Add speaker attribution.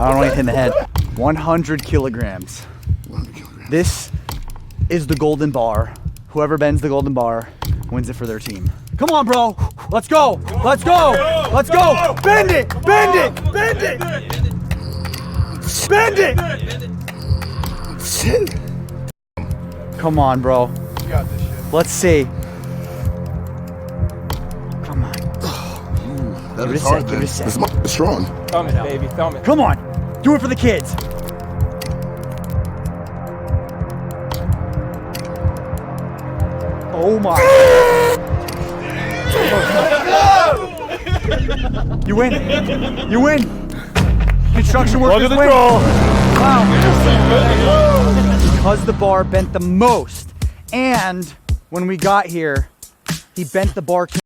Speaker 1: I don't want to hit in the head. 100 kilograms.
Speaker 2: 100 kilograms.
Speaker 1: This is the golden bar. Whoever bends the golden bar wins it for their team. Come on, bro. Let's go. Let's go. Let's go. Bend it. Bend it. Bend it. Bend it.
Speaker 2: Shit.
Speaker 1: Come on, bro.
Speaker 3: You got this shit.
Speaker 1: Let's see. Come on.
Speaker 2: That
Speaker 1: Give it
Speaker 2: is
Speaker 1: a
Speaker 2: hard,
Speaker 1: sec, give
Speaker 2: man.
Speaker 1: it a sec.
Speaker 2: This is strong.
Speaker 3: Thumb it, baby. Thumb it.
Speaker 1: Come on. Do it for the kids. Oh my. You win. You win. Construction workers win. Wow. Because the bar bent the most, and when we got here, he bent the bar